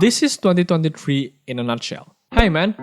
This is 2023 in a nutshell. Hi man,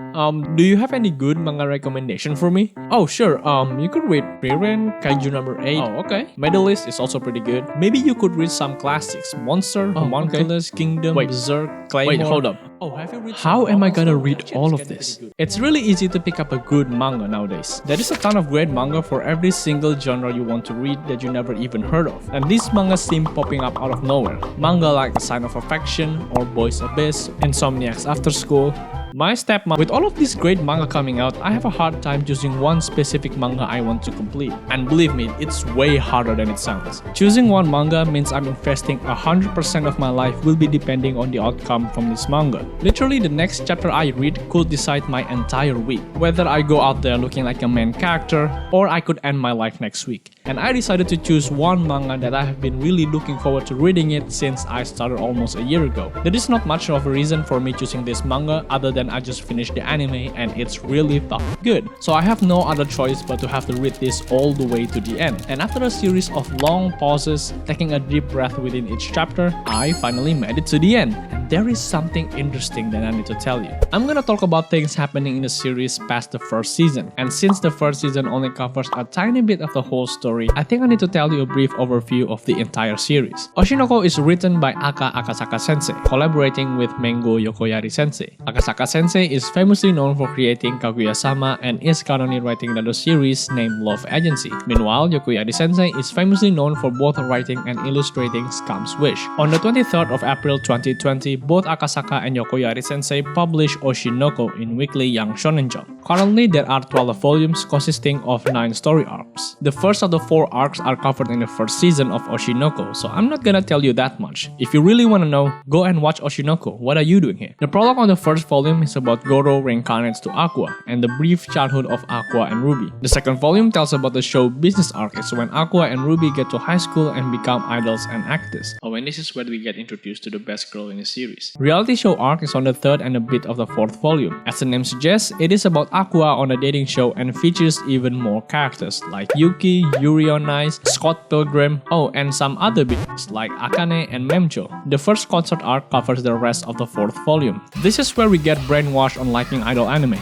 do you have any good manga recommendation for me? Oh sure, you could read Frieren, Kaiju number 8. Oh okay. Medalist is also pretty good. Maybe you could read some classics, Monster, Homunculus, Kingdom, Berserk, Claymore. Wait, hold up. Oh, have you read How am I gonna read all of this? It's really easy to pick up a good manga nowadays. There is a ton of great manga for every single genre you want to read that you never even heard of. And these mangas seem popping up out of nowhere. Manga like A Sign of Affection or Boys Abyss, Insomniac's After School, My Stepmom. With all of these great manga coming out, I have a hard time choosing one specific manga I want to complete. And believe me, it's way harder than it sounds. Choosing one manga means I'm investing 100% of my life will be depending on the outcome from this manga. Literally, the next chapter I read could decide my entire week. Whether I go out there looking like a main character, or I could end my life next week. And I decided to choose one manga that I have been really looking forward to reading it since I started almost a year ago. There is not much of a reason for me choosing this manga other than I just finished the anime and it's really fucking good. So I have no other choice but to have to read this all the way to the end. And after a series of long pauses, taking a deep breath within each chapter, I finally made it to the end. And there is something interesting that I need to tell you. I'm gonna talk about things happening in the series past the first season. And since the first season only covers a tiny bit of the whole story, I think I need to tell you a brief overview of the entire series. Oshinoko is written by Akasaka-sensei, collaborating with Mango Yokoyari-sensei. Akasaka-sensei is famously known for creating Kaguya-sama and is currently writing another series named Love Agency. Meanwhile, Yokoyari-sensei is famously known for both writing and illustrating Scum's Wish. On the 23rd of April 2020, both Akasaka and Yokoyari-sensei published Oshinoko in Weekly Young Shonen Jump. Currently, there are 12 volumes consisting of 9 story arcs. The first of the 4 arcs are covered in the first season of Oshinoko, so I'm not gonna tell you that much. If you really wanna know, go and watch Oshinoko. What are you doing here? The prologue on the first volume is about Goro reincarnates to Aqua and the brief childhood of Aqua and Ruby. The second volume tells about the show business arc is when Aqua and Ruby get to high school and become idols and actors. Oh, and this is where we get introduced to the best girl in the series. Reality show arc is on the third and a bit of the fourth volume. As the name suggests, it is about Aqua on a dating show and features even more characters like Yuki, Yuri on Ice, Scott Pilgrim, and some other bits like Akane and Memcho. The first concert arc covers the rest of the fourth volume. This is where we get brainwashed on liking idol anime.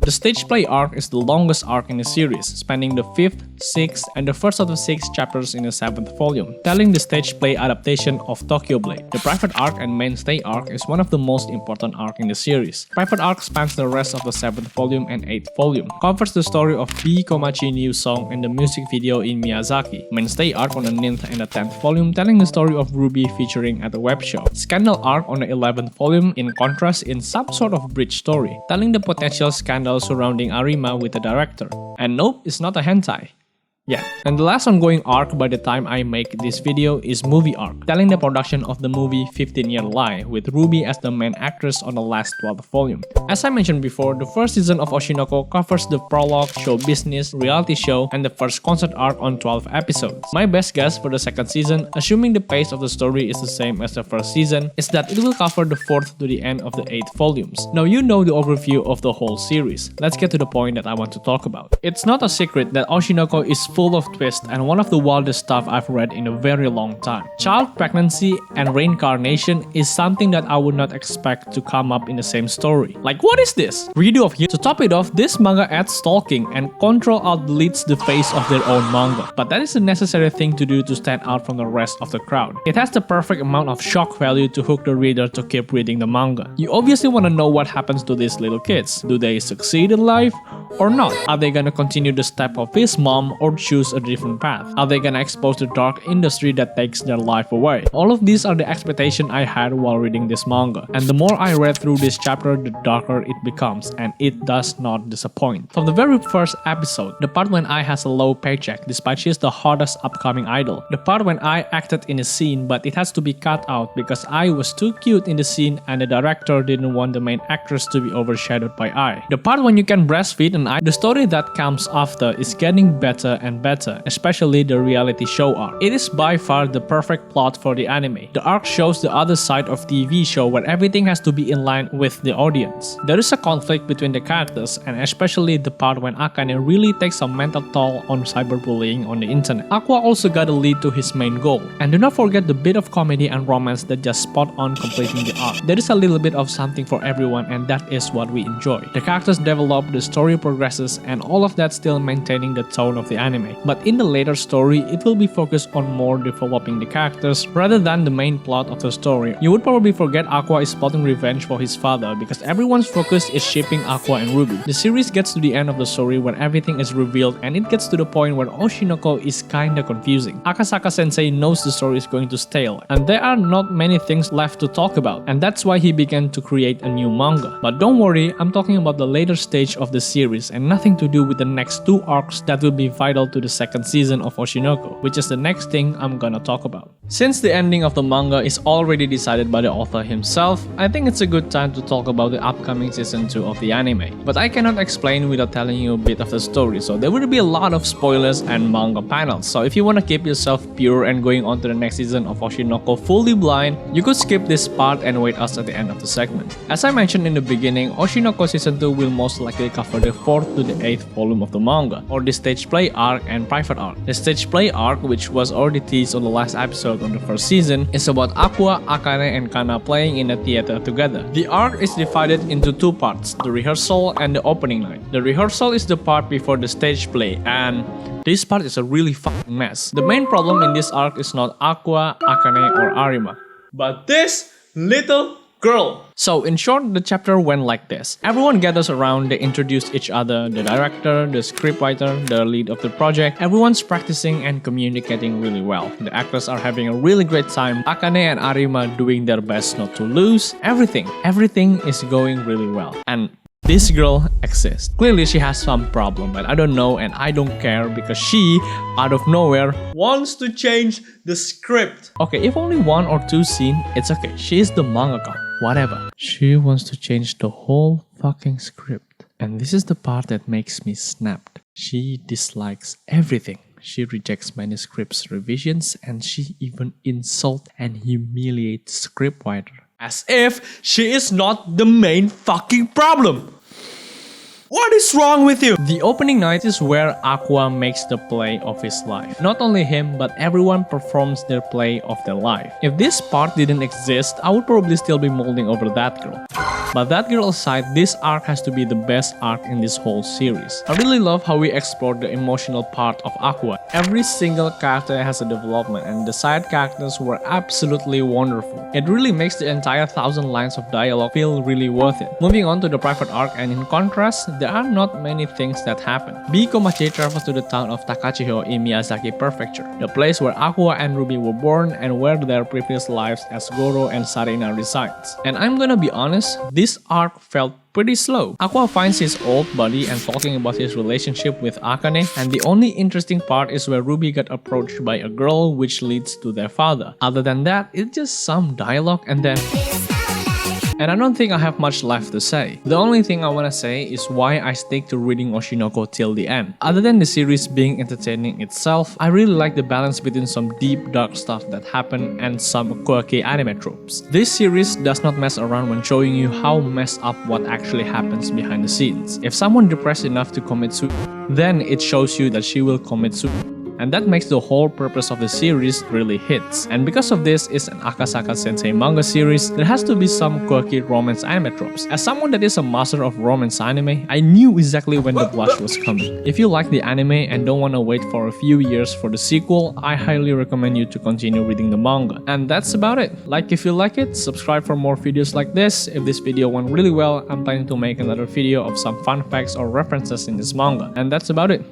The stage play arc is the longest arc in the series, spanning the 5th, 6th, and the first of the 6 chapters in the 7th volume, telling the stage play adaptation of Tokyo Blade. The private arc and mainstay arc is one of the most important arc in the series. Private arc spans the rest of the 7th volume and 8th volume, covers the story of B. Komachi new song and the music video in Miyazaki. Mainstay arc on the 9th and the 10th volume, telling the story of Ruby featuring at the web show. Scandal arc on the 11th volume, in contrast, in some sort of bridge story, telling the potential scandal surrounding Arima with the director. And nope, it's not a hentai. Yeah, and the last ongoing arc by the time I make this video is movie arc, telling the production of the movie 15-Year Lie, with Ruby as the main actress on the last 12th volume. As I mentioned before, the first season of Oshinoko covers the prologue, show business, reality show, and the first concert arc on 12 episodes. My best guess for the second season, assuming the pace of the story is the same as the first season, is that it will cover the 4th to the end of the 8 volumes. Now you know the overview of the whole series. Let's get to the point that I want to talk about. It's not a secret that Oshinoko is full of twists and one of the wildest stuff I've read in a very long time. Child pregnancy and reincarnation is something that I would not expect to come up in the same story. Like, what is this? Redo of here. To top it off, this manga adds stalking and Control-Alt-Deletes the face of their own manga. But that is a necessary thing to do to stand out from the rest of the crowd. It has the perfect amount of shock value to hook the reader to keep reading the manga. You obviously want to know what happens to these little kids. Do they succeed in life or not? Are they gonna continue the step of his mom or choose a different path? Are they gonna expose the dark industry that takes their life away? All of these are the expectations I had while reading this manga. And the more I read through this chapter, the darker it becomes, and it does not disappoint. From the very first episode, the part when I has a low paycheck despite she is the hardest upcoming idol. The part when I acted in a scene but it has to be cut out because I was too cute in the scene and the director didn't want the main actress to be overshadowed by I. The part when you can breastfeed and night, the story that comes after is getting better and better, especially the reality show arc. It is by far the perfect plot for the anime. The arc shows the other side of TV show where everything has to be in line with the audience. There is a conflict between the characters, and especially the part when Akane really takes a mental toll on cyberbullying on the internet. Aqua also got a lead to his main goal. And do not forget the bit of comedy and romance that just spot on completing the arc. There is a little bit of something for everyone, and that is what we enjoy. The characters develop, the story progresses, and all of that still maintaining the tone of the anime. But in the later story, it will be focused on more developing the characters rather than the main plot of the story. You would probably forget Aqua is plotting revenge for his father because everyone's focus is shipping Aqua and Ruby. The series gets to the end of the story when everything is revealed, and it gets to the point where Oshinoko is kinda confusing. Akasaka-sensei knows the story is going to stale, and there are not many things left to talk about, and that's why he began to create a new manga. But don't worry, I'm talking about the later stage of the series and nothing to do with the next two arcs that will be vital to the second season of Oshinoko, which is the next thing I'm gonna talk about. Since the ending of the manga is already decided by the author himself, I think it's a good time to talk about the upcoming season 2 of the anime. But I cannot explain without telling you a bit of the story, so there will be a lot of spoilers and manga panels. So if you wanna keep yourself pure and going on to the next season of Oshinoko fully blind, you could skip this part and wait us at the end of the segment. As I mentioned in the beginning, Oshinoko season 2 will most likely cover the 4th to the 8th volume of the manga, or the stage play arc and private arc. The stage play arc, which was already teased on the last episode on the first season, is about Aqua, Akane, and Kana playing in a theater together. The arc is divided into two parts, the rehearsal and the opening night. The rehearsal is the part before the stage play, and this part is a really fucking mess. The main problem in this arc is not Aqua, Akane, or Arima, but this little girl. So in short, the chapter went like this. Everyone gathers around, they introduce each other, the director, the scriptwriter, the lead of the project. Everyone's practicing and communicating really well. The actors are having a really great time. Akane and Arima doing their best not to lose. Everything is going really well. And this girl exists. Clearly she has some problem, but I don't know and I don't care because she, out of nowhere, wants to change the script. Okay, if only one or two scenes, it's okay. She is the mangaka. Whatever. She wants to change the whole fucking script. And this is the part that makes me snapped. She dislikes everything. She rejects manuscripts revisions and she even insults and humiliates the scriptwriter. As if she is not the main fucking problem. What is wrong with you? The opening night is where Aqua makes the play of his life. Not only him, but everyone performs their play of their life. If this part didn't exist, I would probably still be molding over that girl. But that girl aside, this arc has to be the best arc in this whole series. I really love how we explored the emotional part of Aqua. Every single character has a development and the side characters were absolutely wonderful. It really makes the entire 1,000 lines of dialogue feel really worth it. Moving on to the private arc, and in contrast, there are not many things that happen. B. Komachi travels to the town of Takachiho in Miyazaki Prefecture, the place where Aqua and Ruby were born and where their previous lives as Goro and Sarina resides. And I'm gonna be honest, this arc felt pretty slow. Aqua finds his old buddy and talking about his relationship with Akane, and the only interesting part is where Ruby got approached by a girl which leads to their father. Other than that, it's just some dialogue and then... And I don't think I have much left to say. The only thing I wanna say is why I stick to reading Oshinoko till the end. Other than the series being entertaining itself, I really like the balance between some deep dark stuff that happen and some quirky anime tropes. This series does not mess around when showing you how messed up what actually happens behind the scenes. If someone depressed enough to commit suicide, then it shows you that she will commit suicide. And that makes the whole purpose of the series really hits. And because of this is an Akasaka-sensei manga series, there has to be some quirky romance anime tropes. As someone that is a master of romance anime, I knew exactly when the blush was coming. If you like the anime and don't want to wait for a few years for the sequel, I highly recommend you to continue reading the manga. And that's about it. Like if you like it, subscribe for more videos like this. If this video went really well, I'm planning to make another video of some fun facts or references in this manga. And that's about it.